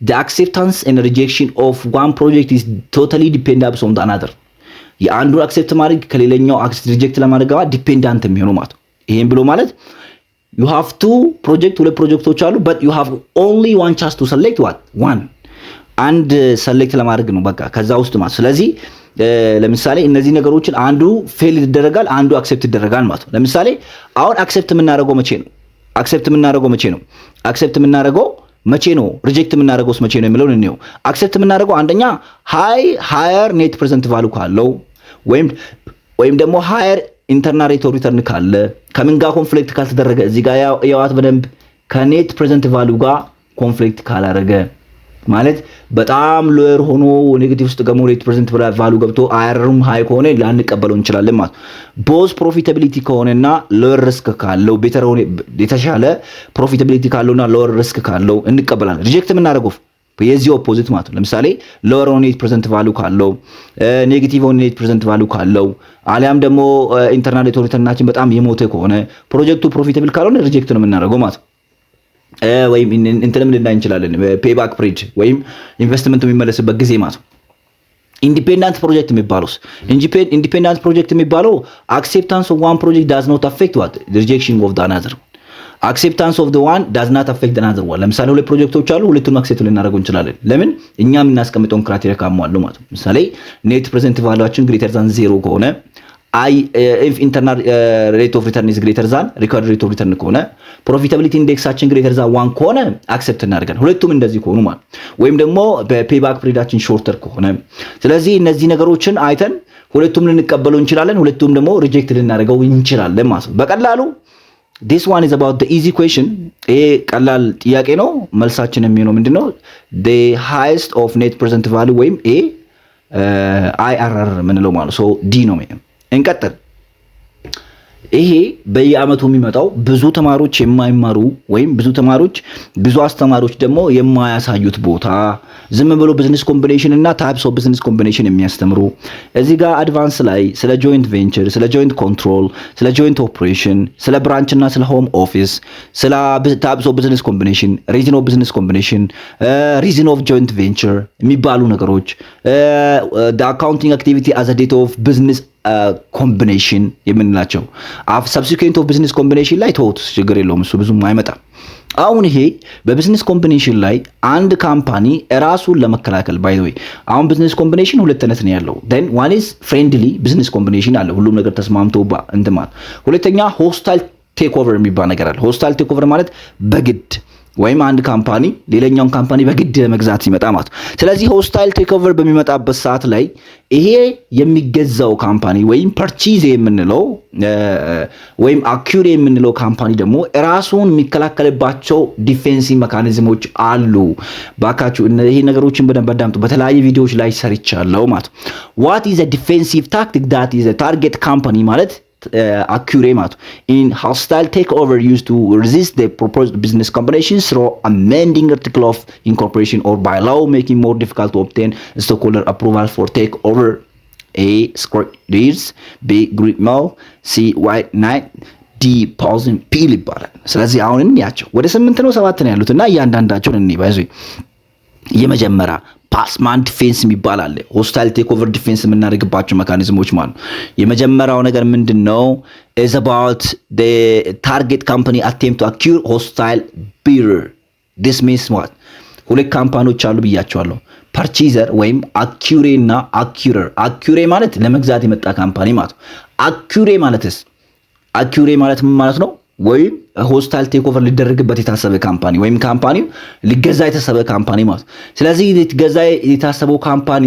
the acceptance and rejection of one project is totally dependent on the another። የአንዱ አክሴፕት ማድረግ ከሌላኛው ሪጀክት ለማድረግ ዲፔንዳንት የሚሆኑ ማለት። ይሄን ብሎ ማለት you have two project ሁለት ፕሮጀክቶች አሉ but you have only one chance to select one አንድ ሰሌክት ለማድረግ ነው በቃ ከዛ ውስጥ ማለት። ስለዚህ ለምሳሌ እነዚህ ነገሮችን አንዱ ፌል ይደረጋል አንዱ አክሴፕት ይደረጋል ማለት ነው። ለምሳሌ አሁን አክሴፕት የምናደርገው መቼ ነው? አክሴፕት የምናደርገው ሪጀክት የምናደርገውስ መቼ ነው የሚለውን እንየው። አክሴፕት የምናደርገው አንደኛ ሃየር ኔት ፕሬዘንት ቫልዩ ካለው ወይም ደግሞ ሃየር ኢንተርናል ሬት ኦፍ ሪተርን ካለ ከምን ጋር ኮንፍሊክት ካልተደረገ እዚህ ጋር ያዋት በደንብ ከኔት ፕሬዘንት ቫልዩ ጋር ኮንፍሊክት ካላረገ ማለት በጣም ሎየር ሆኖ ኔጌቲቭ ውስጥ ገሞ ኔት ፕሬዘንት ቫልዩ ገብቶ አይአርም ሃይ ከሆነ ላንቀበለው እንችላለን ማለት። ቦዝ ፕሮፊታቢሊቲ ከሆነና ሎየር ሪስክ ካለው ቤተር ሆነ የተሻለ ፕሮፊታቢሊቲ ካለውና ሎየር ሪስክ ካለው እንቀበላለን። ሪጀክት የምናደርገው የዚህ ኦፖዚት ማለት ነው። ለምሳሌ ሎወር ኦን ኔት ፕሬዘንት ቫልዩ ካለው ኔጌቲቭ ኦን ኔት ፕሬዘንት ቫልዩ ካለው አሊያም ደግሞ ኢንተርናል ሬት ኦፍ ሪተርናችን በጣም የሞተ ከሆነ ፕሮጀክቱ ፕሮፊታብል ካልሆነ ሪጀክት ነው የምናደርገው ማለት ነው። ወይም እንትንም ልናይ እንችላለን ፔይባክ ፒሪድ ወይም ኢንቨስትመንቱ የሚመለስበት ጊዜ ማለት ነው። ኢንዲፔንዳንት ፕሮጀክት የሚባለው አክሴፕታንስ ኦፍ ዋን ፕሮጀክት ዳዝ ኖት አፌክት ሪጀክሽን ኦፍ ዘ አናዘር acceptance of the one does not affect the other one። ለምሳሌ ሁለት ፕሮጀክቶች አሉ ሁለቱንም አክሴፕት ልናደርገው እንችላለን። ለምን? እኛ የምናስቀምጠውን ክራይቴሪያ ካሟሉ ማለት ነው። ለምሳሌ ኔት ፕሬዘንት ቫልዩአችን ግሬተር ዛን 0 ከሆነ ኢፍ ኢንተርናል ሬት ኦፍ ሪተርን ኢዝ ግሬተር ዛን ሪኳርድ ሬት ኦፍ ሪተርን ከሆነ ፕሮፊታቢሊቲ ኢንዴክሳችን ግሬተር ዛን 1 ከሆነ አክሰፕት እናደርጋለን። ሁለቱም እንደዚህ ከሆኑ ማለት ወይም ደግሞ በፔባክ ፒሪዳችን ሾርተር ከሆነ ስለዚህ እነዚህ ነገሮችን አይተን ሁለቱም ልንቀበለው እንችላለን፣ ሁለቱም ደግሞ ሪጀክት ልናደርገው እንችላለን ማለት ነው በቀላሉ። this one is about the easy question ይሄ ቀላል ጥያቄ ነው። መልሳችን የሚሆነው ምንድነው the highest of net present value ወይም IRR ምንለው ማለት ሶ ዲ ነው። እንቀጥል። ይሄ በየአመቱ የሚመጣው ብዙ ተማሪዎች የማይማሩ ወይም ብዙ ተማሪዎች ብዙ አስተማሪዎች ደግሞ የማያሳዩት ቦታ ዝም ብሎ ቢዝነስ ኮምቢኔሽን እና ታይፕስ ኦፍ ቢዝነስ ኮምቢኔሽን የሚያስተምሩ እዚህ ጋር አድቫንስ ላይ ስለ ጆይንት ቬንቸር፣ ስለ ጆይንት ኮንትሮል፣ ስለ ጆይንት ኦፕሬሽን፣ ስለ ብራንች እና ስለ ሆም ኦፊስ፣ ስለ ታይፕስ ኦፍ ቢዝነስ ኮምቢኔሽን፣ ሪዝን ኦፍ ቢዝነስ ኮምቢኔሽን፣ ሪዝን ኦፍ ጆይንት ቬንቸር የሚባሉ ነገሮች አካውንቲንግ አክቲቪቲ አዝ አ ዴት ኦፍ ቢዝነስ ኮምቢኔሽን የምንላቸው ሰብሲኩዌንት ኦፍ ቢዝነስ ኮምቢኔሽን ላይ ተውት፣ ችግር የለውም እሱ ብዙም አይመጣም። አሁን ይሄ በቢዝነስ ኮምቢኔሽን ላይ አንድ ካምፓኒ ራሱን ለመከላከል ባይ ዘ ወይ አሁን ቢዝነስ ኮምቢኔሽን ሁለት አይነት ነው ያለው። then one is friendly ቢዝነስ ኮምቢኔሽን አለ ሁሉም ነገር ተስማምቶ እንትማል። ሁለተኛ ሆስታይል ቴክ ኦቨር የሚባል ነገር አለ። ሆስታይል ቴክ ኦቨር ማለት በግድ ወይም አንድ ካምፓኒ ሌላኛውን ካምፓኒ በግድ ለመግዛት ሲመጣ ማለት። ስለዚህ ሆስታይል ቴክ ኦቨር በሚመጣበት ሰዓት ላይ ይሄ የሚገዛው ካምፓኒ ወይም ፐርቼዝ የምንለው ወይም አኩሬ የምንለው ካምፓኒ ደግሞ ራሱን የሚከላከልባቸው ዲፌንሲቭ ሜካኒዝሞች አሉ። ባካችሁ እነዚህ ነገሮችን በደንብ አዳምጡ። በተለያየ ቪዲዮዎች ላይ ሰርቻለሁ ማለት። what is a defensive tactic that is a target company ማለት accurate ማለት in hostile takeover used to resist the proposed business combination through amending article of incorporation or by law making more difficult to obtain stockholder approval for takeover. A squares B green mall C white knight D pausing ፒል ይባላል። ስለዚህ አሁን እንያቸው ወደ 8 ነው 7 ነው ያሉትና እያንዳንዳቸውን እንይ ባይዙ የመጀመሪያ ፓስማን ዲፌንስ የሚባል አለ። ሆስታይል ቴክ ኦቨር ዲፌንስ የምናደርግባቸው ሜካኒዝሞች ማለት ነው። የመጀመሪያው ነገር ምንድነው is about the target company attempt to acquire hostile bidder. this means what ሁለት ካምፓኒዎች አሉ ብያቸዋለሁ። ፐርቼዘር ወይም አኩሬ እና አኩረር። አኩሬ ማለት ለመግዛት የመጣ ካምፓኒ ማለት ነው። አኩሬ ማለት ምን ማለት ነው? ወይም ሆስታይል ቴክ ኦቨር ሊደረግበት የታሰበ ካምፓኒ ወይም ካምፓኒው ሊገዛ የታሰበ ካምፓኒ ማለት። ስለዚህ ሊገዛ የታሰበው ካምፓኒ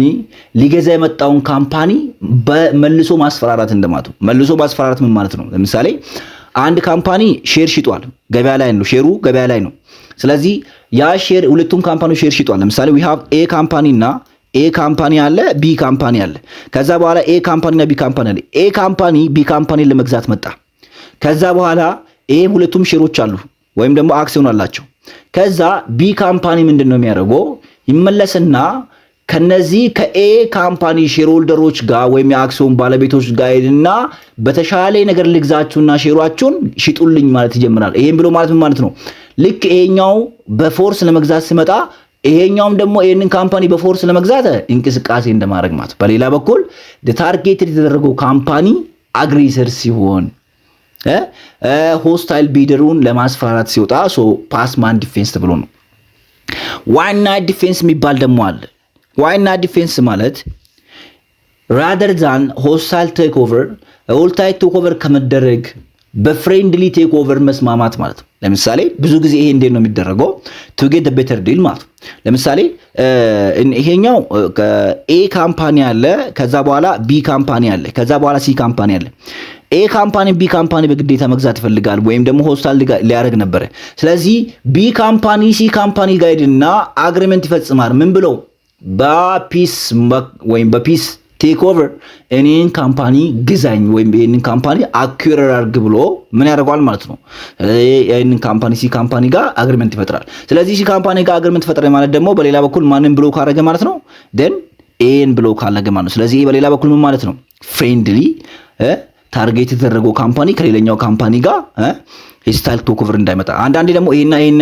ሊገዛ የመጣውን ካምፓኒ በመልሶ ማስፈራራት እንደማለት ነው። መልሶ ማስፈራራት ምን ማለት ነው? ለምሳሌ አንድ ካምፓኒ ሼር ሽጧል፣ ገበያ ላይ ነው፣ ሼሩ ገበያ ላይ ነው። ስለዚህ ያ ሼር ሁለቱም ካምፓኒ ሼር ሽጧል። ለምሳሌ we have A ካምፓኒ እና ኤ ካምፓኒ አለ፣ ቢ ካምፓኒ አለ። ከዛ በኋላ ኤ ካምፓኒ እና ቢ ካምፓኒ አለ። ኤ ካምፓኒ ቢ ካምፓኒ ለመግዛት መጣ። ከዛ በኋላ ኤ ሁለቱም ሼሮች አሉ ወይም ደግሞ አክሲዮን አላቸው። ከዛ ቢ ካምፓኒ ምንድነው የሚያደርገው? ይመለስና ከነዚህ ከኤ ካምፓኒ ሼርሆልደሮች ጋር ወይም የአክሲዮን ባለቤቶች ጋር ሄድና በተሻለ ነገር ልግዛችሁና ሼሯችሁን ሽጡልኝ ማለት ይጀምራል። ይሄን ብሎ ማለት ምን ማለት ነው? ልክ ይሄኛው በፎርስ ለመግዛት ሲመጣ ይሄኛውም ደግሞ ይሄንን ካምፓኒ በፎርስ ለመግዛት እንቅስቃሴ እንደማድረግ ማለት። በሌላ በኩል ታርጌት የተደረገው ካምፓኒ አግሬሰር ሲሆን ሆስታይል ቢደሩን ለማስፈራራት ሲወጣ ፓስማን ዲፌንስ ተብሎ ነው። ዋና ዲፌንስ የሚባል ደግሞ አለ። ዋና ዲፌንስ ማለት rather than hostile takeover ሆስታይል ቴክኦቨር ከመደረግ በፍሬንድሊ ቴክኦቨር መስማማት ማለት ነው። ለምሳሌ ብዙ ጊዜ ይሄ እንዴት ነው የሚደረገው? to get the better deal ማለት። ለምሳሌ ይሄኛው ኤ ካምፓኒ አለ፣ ከዛ በኋላ ቢ ካምፓኒ አለ፣ ከዛ በኋላ ሲ ካምፓኒ አለ። ኤ ካምፓኒ ቢ ካምፓኒ በግዴታ መግዛት ይፈልጋል ወይም ደግሞ ሆስታይል ሊያደርግ ነበር። ስለዚህ ቢ ካምፓኒ ሲ ካምፓኒ ጋር ሄድና አግሪመንት ይፈጽማል። ምን ብለው? በፒስ ወይም በፒስ ቴክ ኦቨር እኔን ካምፓኒ ግዛኝ ወይም ይሄንን ካምፓኒ አኩረር አድርግ ብሎ ምን ያደርጋል ማለት ነው። ይሄንን ካምፓኒ ሲ ካምፓኒ ጋር አግሪመንት ይፈጥራል። ስለዚህ ሲ ካምፓኒ ጋር አግሪመንት ፈጠረ ማለት ደግሞ በሌላ በኩል ማንን ብሎ ካረገ ማለት ነው? then ኤን ብሎ ካለገ ማለት ነው። ስለዚህ በሌላ በኩል ምን ማለት ነው? ፍሬንድሊ ታርጌት የተደረገው ካምፓኒ ከሌላኛው ካምፓኒ ጋር ሆስታይል ቴክኦቨር እንዳይመጣ። አንዳንዴ ደግሞ ይሄን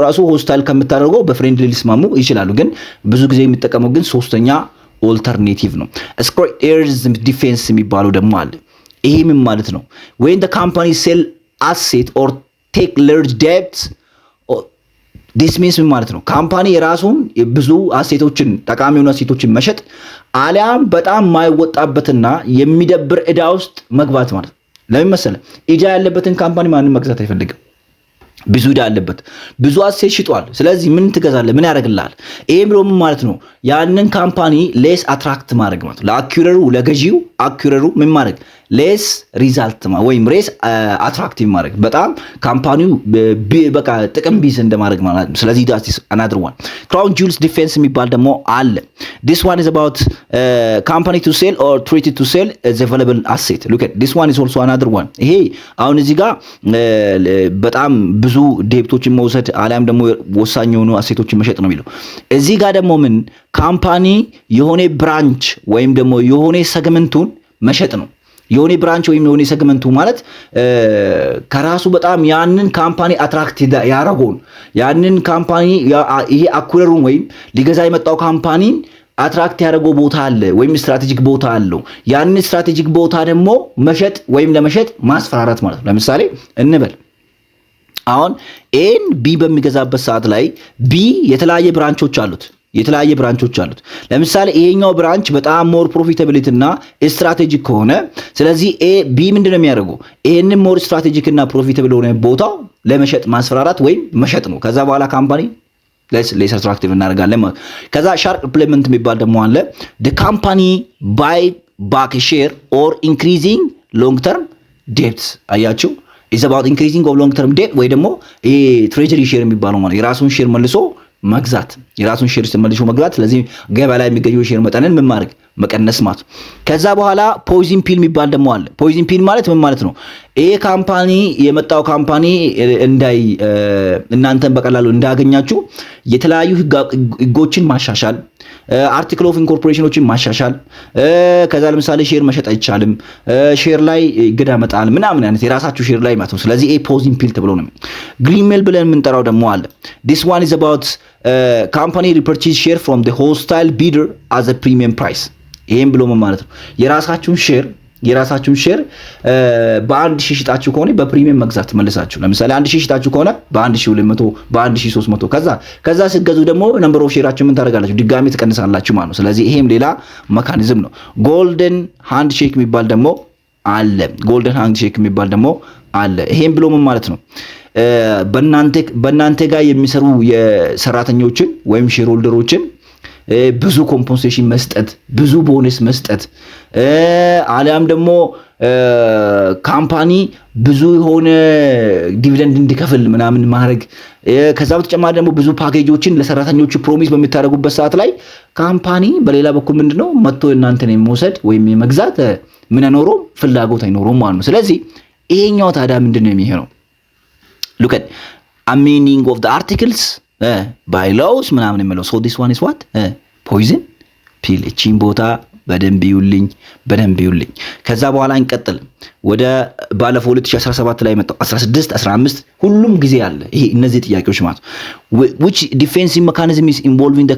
ራሱ ሆስታይል ከምታደርገው በፍሬንድሊ ሊስማሙ ይችላሉ። ግን ብዙ ጊዜ የሚጠቀመው ግን ሶስተኛ ኦልተርኔቲቭ ነው። ስኩዌርስ ዲፌንስ የሚባለው ደግሞ አለ። ይሄ ምን ማለት ነው? when the company sell asset or take large debts ዲስ ሚንስ ምን ማለት ነው? ካምፓኒ የራሱን ብዙ አሴቶችን ጠቃሚ የሆኑ አሴቶችን መሸጥ አሊያም በጣም የማይወጣበትና የሚደብር ዕዳ ውስጥ መግባት ማለት ነው። ለምን መሰለህ? ዕዳ ያለበትን ካምፓኒ ማንም መግዛት አይፈልግም። ብዙ ዕዳ አለበት፣ ብዙ አሴት ሽጧል። ስለዚህ ምን ትገዛለህ? ምን ያደርግልሃል? ይሄም ብሎ ምን ማለት ነው? ያንን ካምፓኒ ሌስ አትራክት ማድረግ ማለት ለአኩረሩ ለገዢው አኩረሩ ምን ማድረግ ሌስ ሪዛልት ወይም ሬስ አትራክቲቭ ማድረግ በጣም ካምፓኒው በቃ ጥቅም ቢስ እንደማድረግ ማለት ነው። ስለዚህ ዳት ኢዝ አናዘር ዋን። ክራውን ጁልስ ዲፌንስ የሚባል ደግሞ አለ። this one is about company to sell or treated to sell as available asset. look at this one is also another one. ይሄ አሁን እዚህ ጋር በጣም ብዙ ዴብቶችን መውሰድ አሊያም ደግሞ ወሳኝ የሆኑ አሴቶችን መሸጥ ነው የሚለው። እዚህ ጋር ደግሞ ምን ካምፓኒ የሆነ ብራንች ወይም ደግሞ የሆነ ሰግመንቱን መሸጥ ነው። የሆነ ብራንች ወይም የሆነ ሰግመንቱ ማለት ከራሱ በጣም ያንን ካምፓኒ አትራክት ያረጋውን ያንን ካምፓኒ ይሄ አኩረሩን ወይም ሊገዛ የመጣው ካምፓኒን አትራክት ያደረገው ቦታ አለ ወይም ስትራቴጂክ ቦታ አለው። ያንን ስትራቴጂክ ቦታ ደግሞ መሸጥ ወይም ለመሸጥ ማስፈራራት ማለት ነው። ለምሳሌ እንበል አሁን ኤን ቢ በሚገዛበት ሰዓት ላይ ቢ የተለያየ ብራንቾች አሉት። ለምሳሌ ይሄኛው ብራንች በጣም ሞር ፕሮፊታቢሊቲ እና ስትራቴጂክ ከሆነ ስለዚህ ኤ ቢ ምንድነው የሚያደርገው? ይሄንን ሞር ስትራቴጂክ እና ፕሮፊታብል ሆነ ቦታው ለመሸጥ ማስፈራራት ወይም መሸጥ ነው። ከዛ በኋላ ካምፓኒ ሌስ አትራክቲቭ እናደርጋለን ማለት። ከዛ ሻርፕ ፕሌመንት የሚባል ደግሞ አለ። the company buy back a share or increasing long term debts አያችሁ is about increasing of long term debt ወይ ደግሞ ይሄ ትሬጀሪ ሼር የሚባለው ማለት የራሱን ሼር መልሶ መግዛት የራሱን ሼር መልሶ መግዛት። ስለዚህ ገበያ ላይ የሚገኘው ሼር መጠንን ምን ማድረግ መቀነስ ማለት። ከዛ በኋላ ፖይዝን ፒል የሚባል ደግሞ አለ። ፖይዝን ፒል ማለት ምን ማለት ነው? ይሄ ካምፓኒ የመጣው ካምፓኒ እንዳይ እናንተን በቀላሉ እንዳያገኛችሁ የተለያዩ ህጎችን ማሻሻል፣ አርቲክል ኦፍ ኢንኮርፖሬሽኖችን ማሻሻል። ከዛ ለምሳሌ ሼር መሸጥ አይቻልም፣ ሼር ላይ እገዳ መጣል ምናምን አይነት የራሳችሁ ሼር ላይ ማለት ነው። ስለዚህ ኤ ፖይዝን ፒል ተብሎ ነው። ግሪን ሜል ብለን የምንጠራው ደግሞ አለ። this one is about company repurchase share from the hostile bidder as a premium price። ይሄን ብሎ ማለት ነው የራሳችሁን ሼር በአንድ ሺህ ሽጣችሁ ከሆነ በፕሪሚየም መግዛት መልሳችሁ። ለምሳሌ 1000 ሽጣችሁ ከሆነ በ1200 በ1300 ከዛ ስትገዙ ደግሞ ነምበር ኦፍ ሼራችሁ ምን ታደርጋላችሁ? ድጋሚ ትቀንሳላችሁ ማለት ነው። ስለዚህ ይሄም ሌላ ሜካኒዝም ነው። ጎልደን ሃንድ ሼክ የሚባል ደግሞ አለ። ይሄም ብሎ ማለት ነው በእናንተ ጋር የሚሰሩ የሰራተኞችን ወይም ሼር ሆልደሮችን ብዙ ኮምፖንሴሽን መስጠት፣ ብዙ ቦነስ መስጠት አሊያም ደግሞ ካምፓኒ ብዙ የሆነ ዲቪደንድ እንዲከፍል ምናምን ማድረግ። ከዛ በተጨማሪ ደግሞ ብዙ ፓኬጆችን ለሰራተኞቹ ፕሮሚስ በሚታረጉበት ሰዓት ላይ ካምፓኒ በሌላ በኩል ምንድነው መጥቶ እናንተን የመውሰድ ወይም የመግዛት ምን አይኖረውም ፍላጎት አይኖረውም ማለት ነው። ስለዚህ ይሄኛው ታዲያ ምንድነው የሚሆነው? look at a meaning of the articles by laws ምናምን የሚለው so this one is what poison pill። እቺን ቦታ በደንብ ይውልኝ። ከዛ በኋላ እንቀጥል ወደ ባለፈው 2017 ላይ መጣው 16 15 ሁሉም ጊዜ አለ ይሄ እነዚህ ጥያቄዎች ማለት which defensive mechanism is involving the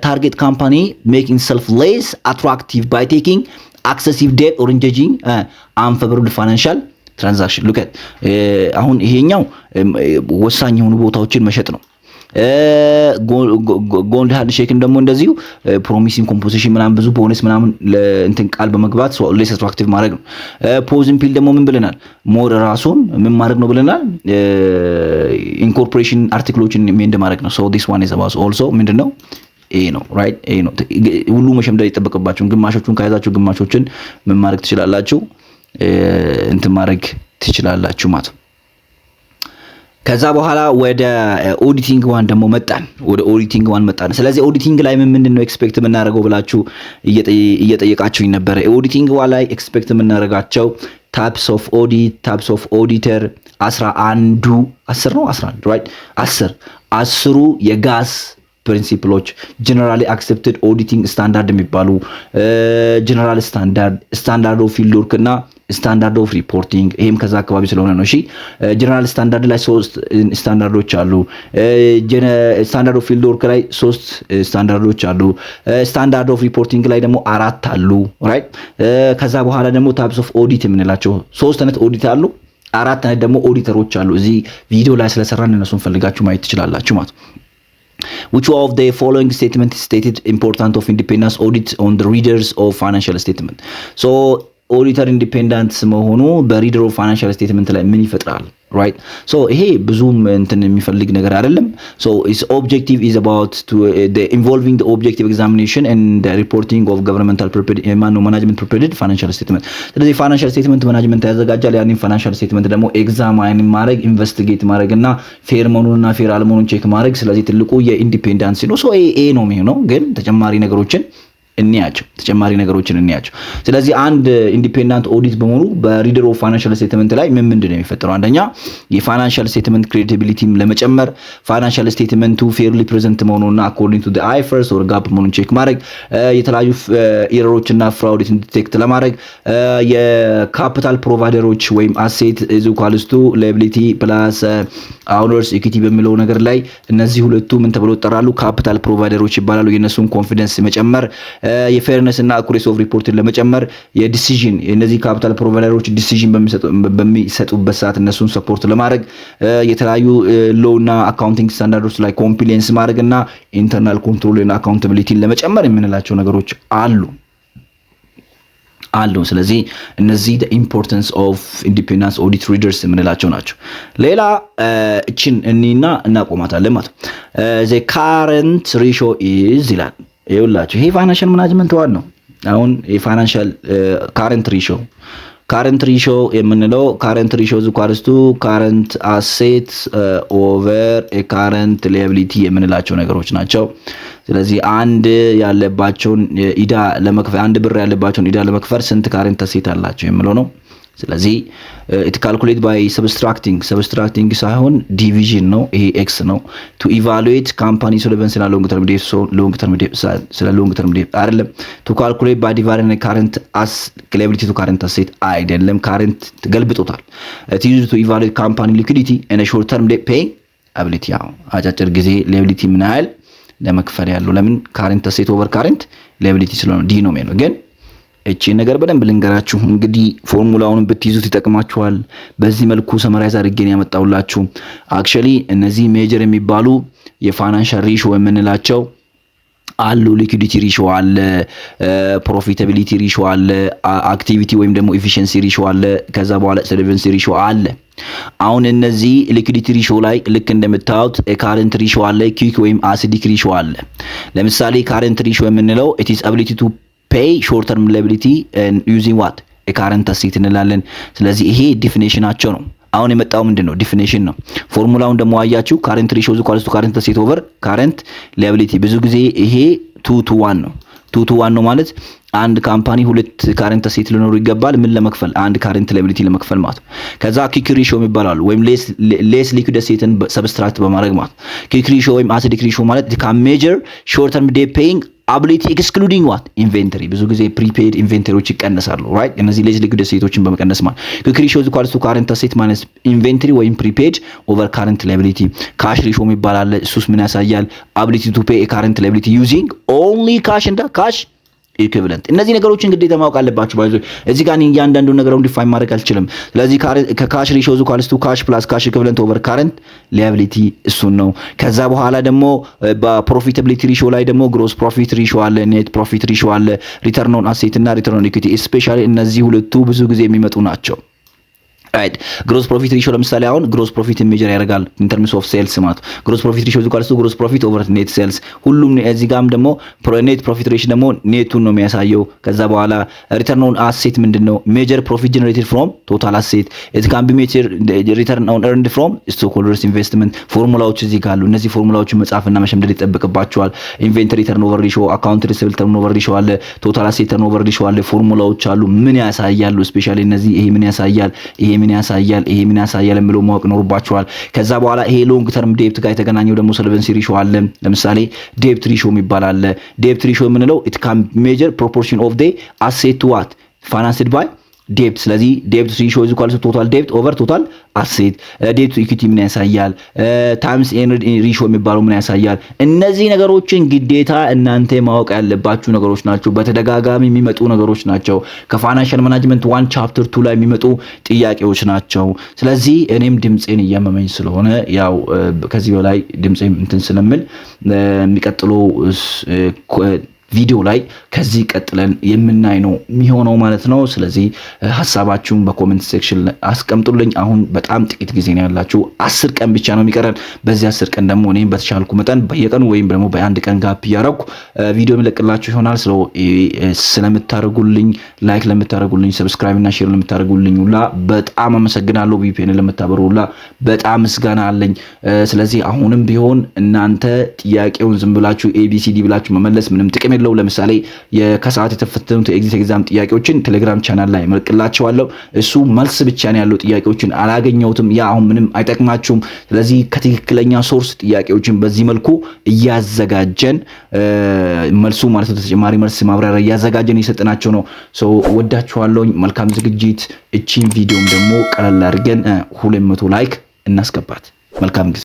target company making self less attractive by taking excessive debt or engaging unfavorable financial ትራንዛክሽን ሉክ አት አሁን ይሄኛው ወሳኝ የሆኑ ቦታዎችን መሸጥ ነው። ጎልድ ሃንድ ሼክን ደግሞ እንደዚሁ ፕሮሚሲንግ ኮምፖዚሽን ምናምን ብዙ ቦነስ ምናምን እንትን ቃል በመግባት ሌስ አትራክቲቭ ማድረግ ነው። ፖይዝን ፒል ደግሞ ምን ብለናል? ሞር ራሱን ምን ማድረግ ነው ብለናል? ኢንኮርፖሬሽን አርቲክሎችን ሜንድ ማድረግ ነው። ሶ ዲስ ዋን ኢዝ አባውት ኦልሶ ምንድነው ይሄ ነው ራይት። ይሄ ነው ሁሉ መሸምደል ይጠበቅባችሁ። ግማሾቹን ካያዛችሁ ግማሾችን ምን ማድረግ ትችላላችሁ? እንትን ማድረግ ትችላላችሁ ማለት ነው። ከዛ በኋላ ወደ ኦዲቲንግ ዋን ደግሞ መጣን። ስለዚህ ኦዲቲንግ ላይ ምንድነው ኤክስፔክት የምናደርገው ብላችሁ እየጠየቃችሁኝ ነበር። ኦዲቲንግ ዋን ላይ ኤክስፔክት የምናደርጋቸው ታይፕስ ኦፍ ኦዲት ታይፕስ ኦፍ ኦዲተር 11 ራይት 10 የጋስ ፕሪንሲፕሎች ጀነራሊ አክሴፕትድ ኦዲቲንግ ስታንዳርድ የሚባሉ ጀነራል ስታንዳርድ ኦፍ ፊልድ ወርክ እና ስታንዳርድ ኦፍ ሪፖርቲንግ። ይሄም ከዛ አካባቢ ስለሆነ ነው። እሺ ጀነራል ስታንዳርድ ላይ 3 ስታንዳርዶች አሉ። ስታንዳርድ ኦፍ ፊልድ ወርክ ላይ 3 ስታንዳርዶች አሉ። ስታንዳርድ ኦፍ ሪፖርቲንግ ላይ ደግሞ 4 አሉ ራይት። ከዛ በኋላ ደግሞ ታይፕስ ኦፍ ኦዲት የምንላቸው 3 አይነት ኦዲት አሉ። 4 አይነት ደግሞ ኦዲተሮች አሉ። እዚህ ቪዲዮ ላይ ስለሰራን እነሱን ፈልጋችሁ ማየት ትችላላችሁ ማለት ነው። which of the following statement stated importance of independence audit on the readers of financial statement? So ኦዲተር ኢንዲፔንዳንት መሆኑ በሪደር ኦፍ ፋይናንሻል ስቴትመንት ላይ ምን ይፈጥራል? ራይት ሶ ይሄ ብዙም እንትን የሚፈልግ ነገር አይደለም። ሶ ኢትስ ኦብጀክቲቭ ኢዝ አባውት ኢንቮልቪንግ ዘ ኦብጀክቲቭ ኤግዛሚኔሽን ኤንድ ሪፖርቲንግ ኦፍ ገቨርንመንታል ማኔጅመንት ፕሪፔርድ ፋይናንሻል ስቴትመንት። ስለዚህ ፋይናንሻል ስቴትመንት ማኔጅመንት ያዘጋጃል። ያንን ፋይናንሻል ስቴትመንት ደግሞ ኤግዛማይን ማድረግ ኢንቨስቲጌት ማድረግ እና ፌር መሆኑንና ፌር አለመሆኑን ቼክ ማድረግ። ስለዚህ ትልቁ የኢንዲፔንዳንስ ነው። ሶ ይሄ ነው የሚሆነው። ግን ተጨማሪ ነገሮችን እንያቸው። ስለዚህ አንድ ኢንዲፔንዳንት ኦዲት በመሆኑ በሪደር ኦፍ ፋይናንሻል ስቴትመንት ላይ ምንድን ነው የሚፈጠረው? አንደኛ የፋይናንሻል ስቴትመንት ክሬዲቢሊቲም ለመጨመር ፋይናንሻል ስቴትመንቱ ፌርሊ ፕሬዘንት መሆኑና አኮርዲንግ ቱ ዘ አይፈርስ ኦር ጋፕ መሆኑን ቼክ ማድረግ፣ የተለያዩ ኤረሮችና ፍራውድን ዲቴክት ለማድረግ፣ የካፒታል ፕሮቫይደሮች ወይም አሴት ኢዝ ኢኳልስ ቱ ላያቢሊቲ ፕላስ ኦነርስ ኢኩዊቲ በሚለው ነገር ላይ እነዚህ ሁለቱ ምን ተብለው ይጠራሉ? ካፒታል ፕሮቫይደሮች ይባላሉ። የነሱን ኮንፊደንስ መጨመር፣ የፌርነስ እና አኩሬሲ ኦፍ ሪፖርትን ለመጨመር፣ የዲሲዥን እነዚህ ካፒታል ፕሮቫይደሮች ዲሲዥን በሚሰጡበት ሰዓት እነሱን ሰፖርት ለማድረግ፣ የተለያዩ ሎው እና አካውንቲንግ ስታንዳርዶች ላይ ኮምፕሊየንስ ማድረግ እና ኢንተርናል ኮንትሮል እና አካውንታቢሊቲን ለመጨመር የምንላቸው ነገሮች አሉ። ስለዚህ እነዚህ the importance of independence audit readers የምንላቸው ናቸው። ሌላ እቺን እኒና እናቆማታለን ማለት the current ratio is ይላል። ይኸውላችሁ ይሄ ፋይናንሻል ማኔጅመንት ዋን ነው። አሁን የፋይናንሻል ካረንት ሪሾ የምንለው ካረንት ሪሾ ዙኳርስቱ ካረንት አሴት ኦቨር ካረንት ሊያቢሊቲ የምንላቸው ነገሮች ናቸው። ስለዚህ አንድ ብር ያለባቸውን ኢዳ ለመክፈል ስንት ካረንት አሴት አላቸው የሚለው ነው። ስለዚህ it calculate by subtracting ሳይሆን ዲቪዥን ነው። ይሄ ኤክስ ነው to evaluate company solvency እና long term debt long term debt አይደለም። to calculate by dividing current liability to current asset አይደለም። current ገልብጦታል። it used to evaluate company liquidity and a short term debt paying ability። አጫጭር ጊዜ liability ምን ያህል ለመክፈል ያለው ለምን current asset over current liability ስለሆነ ዲ ነው የሚለው። ግን እቺ ነገር በደንብ ልንገራችሁ። እንግዲህ ፎርሙላውን ብትይዙት ይጠቅማችኋል። በዚህ መልኩ ሰመራይዝ አድርጌን ያመጣውላችሁ። አክቹሊ እነዚህ ሜጀር የሚባሉ የፋይናንሻል ሪሾ የምንላቸው አሉ። ሊኩዊዲቲ ሪሾ አለ፣ ፕሮፊታቢሊቲ ሪሾ አለ፣ አክቲቪቲ ወይም ደግሞ ኤፊሺየንሲ ሪሾ አለ፣ ከዛ በኋላ ሶልቨንሲ ሪሾ አለ። አሁን እነዚህ ሊኩዊዲቲ ሪሾ ላይ ልክ እንደምታዩት ካረንት ሪሾ አለ፣ ኩዊክ ወይም አሲዲክ ሪሾ አለ። ለምሳሌ ካረንት ሪሾ የምንለው it is ability to pay short term liability and using what a current asset እንላለን። ስለዚህ ይሄ ዲፊኒሽናቸው ነው። አሁን የመጣው ምንድነው? ዲፊኒሽን ነው። ፎርሙላውን ደግሞ አያችሁ current ratio is equal to current asset over current liability። ብዙ ጊዜ ይሄ 2 to 1 ነው። 2 to 1 ነው ማለት አንድ ካምፓኒ ሁለት ካረንት አሴት ሊኖሩ ይገባል። ምን ለመክፈል? አንድ ካረንት ላያቢሊቲ ለመክፈል ማለት ነው። ከዛ ኪክ ሪሾ የሚባላሉ ወይም ሌስ ሊኩዊድ አሴትን ሰብስትራክት በማድረግ ማለት ኪክ ሪሾ ወይም አሲዲክ ሪሾ ማለት ሜጀር ሾርት ተርም ዴት ፔይንግ አቢሊቲ ኤክስክሉዲንግ ዋት ኢንቬንተሪ። ብዙ ጊዜ ፕሪፔድ ኢንቬንተሪዎች ይቀነሳሉ። ራይት እነዚህ ሌስ ሊኩዊድ አሴቶችን በመቀነስ ማለት ኪክ ሪሾ is equal to current asset minus inventory ወይም ፕሪፔድ ኦቨር current liability። ካሽ ሪሾ የሚባላል እሱስ ምን ያሳያል? ability to pay a current liability using only cash and cash ኢኩዊቫለንት። እነዚህ ነገሮችን ግዴታ ማወቅ አለባችሁ። ባይዞ እዚህ ጋር እያንዳንዱ ነገሩን ዲፋይን ማድረግ አልችልም። ስለዚህ ከካሽ ሪሾ ኢኳልስ ቱ ካሽ ፕላስ ካሽ ኢኩዊቫለንት ኦቨር ካረንት ሊያቢሊቲ እሱን ነው። ከዛ በኋላ ደግሞ በፕሮፊታቢሊቲ ሪሾ ላይ ደግሞ ግሮስ ፕሮፊት ሪሾ አለ፣ ኔት ፕሮፊት ሪሾ አለ፣ ሪተርን ኦን አሴት እና ሪተርን ኦን ኢኩዊቲ። ስፔሻሊ እነዚህ ሁለቱ ብዙ ጊዜ የሚመጡ ናቸው። ራይት ግሮስ ፕሮፊት ሪሾ ለምሳሌ አሁን ግሮስ ፕሮፊት ሜጀር ያደርጋል ኢን ተርምስ ኦፍ ሴልስ ማለት ግሮስ ፕሮፊት ሪሾ ኢኳልስ ቱ ግሮስ ፕሮፊት ኦቨር ኔት ሴልስ። ሁሉም እዚህ ጋርም ደግሞ ኔት ፕሮፊት ሬሽዮ ደግሞ ኔቱን ነው የሚያሳየው። ከዛ በኋላ ሪተርን ኦን አሴት ምንድነው? ሜጀር ፕሮፊት ጀነሬትድ ፍሮም ቶታል አሴት ኢት ካን ቢ ሜጀር ሪተርን ኦን ኤርንድ ፍሮም ስቶክሆልደርስ ኢንቨስትመንት። ፎርሙላዎች እዚህ ጋር አሉ። እነዚህ ፎርሙላዎችን መጻፍና መሸምደድ ይጠበቅባቸዋል። ኢንቨንተሪ ተርኖቨር ሪሾ፣ አካውንት ሪሲቨብል ተርኖቨር ሪሾ አለ፣ ቶታል አሴት ተርኖቨር ሪሾ አለ። ፎርሙላዎች አሉ። ምን ያሳያሉ? ስፔሻሊ እነዚህ ይሄ ምን ያሳያል፣ ይሄ ምን ያሳያል፣ ይሄ ምን ያሳያል የሚለው ማወቅ ይኖርባችኋል። ከዛ በኋላ ይሄ ሎንግ ተርም ዴፕት ጋር የተገናኘው ደግሞ ሶልቨንሲ ሪሾ አለ። ለምሳሌ ዴፕት ሪሾ የሚባል አለ። ዴፕት ሪሾ የምንለው it can measure proportion of the asset to what financed by ዴፕት። ስለዚህ ዴፕት ሪሾ is equal to total debt over total አሴት፣ ዴት ቱ ኢኩዊቲ ምን ያሳያል፣ ታይምስ ኤንድ ሪሾ የሚባለው ምን ያሳያል። እነዚህ ነገሮችን ግዴታ እናንተ ማወቅ ያለባችሁ ነገሮች ናቸው። በተደጋጋሚ የሚመጡ ነገሮች ናቸው። ከፋይናንሻል ማናጅመንት 1 ቻፕተር 2 ላይ የሚመጡ ጥያቄዎች ናቸው። ስለዚህ እኔም ድምጼን እያመመኝ ስለሆነ ያው ከዚህ በላይ ድምጼን እንትን ስለምል የሚቀጥለው ቪዲዮ ላይ ከዚህ ቀጥለን የምናይ ነው የሚሆነው ማለት ነው። ስለዚህ ሐሳባችሁን በኮሜንት ሴክሽን አስቀምጡልኝ። አሁን በጣም ጥቂት ጊዜ ነው ያላችሁ፣ 10 ቀን ብቻ ነው የሚቀረን። በዚህ 10 ቀን ደግሞ እኔም በተሻልኩ መጠን በየቀኑ ወይም ደግሞ በአንድ ቀን ጋፕ እያደረኩ ቪዲዮ የሚለቅላችሁ ይሆናል። ስለምታደርጉልኝ፣ ላይክ ለምታደርጉልኝ፣ ሰብስክራይብ እና ሼር ለምታደርጉልኝ ሁላ በጣም አመሰግናለሁ። ቪፒኤን ለምታበሩ ሁላ በጣም ምስጋና አለኝ። ስለዚህ አሁንም ቢሆን እናንተ ጥያቄውን ዝም ብላችሁ ኤቢሲዲ ብላችሁ መመለስ ምንም ጥቅም የለው። ለምሳሌ ከሰዓት የተፈተኑት ኤግዚት ኤግዛም ጥያቄዎችን ቴሌግራም ቻናል ላይ መልቅላችኋለሁ። እሱ መልስ ብቻ ነው ያለው፣ ጥያቄዎችን አላገኘሁትም። ያ አሁን ምንም አይጠቅማችሁም። ስለዚህ ከትክክለኛ ሶርስ ጥያቄዎችን በዚህ መልኩ እያዘጋጀን መልሱ ማለት ነው ተጨማሪ መልስ ማብራሪያ እያዘጋጀን እየሰጠናቸው ነው። ወዳችኋለሁ። መልካም ዝግጅት። እቺን ቪዲዮም ደግሞ ቀለል አድርገን 200 ላይክ እናስገባት። መልካም ጊዜ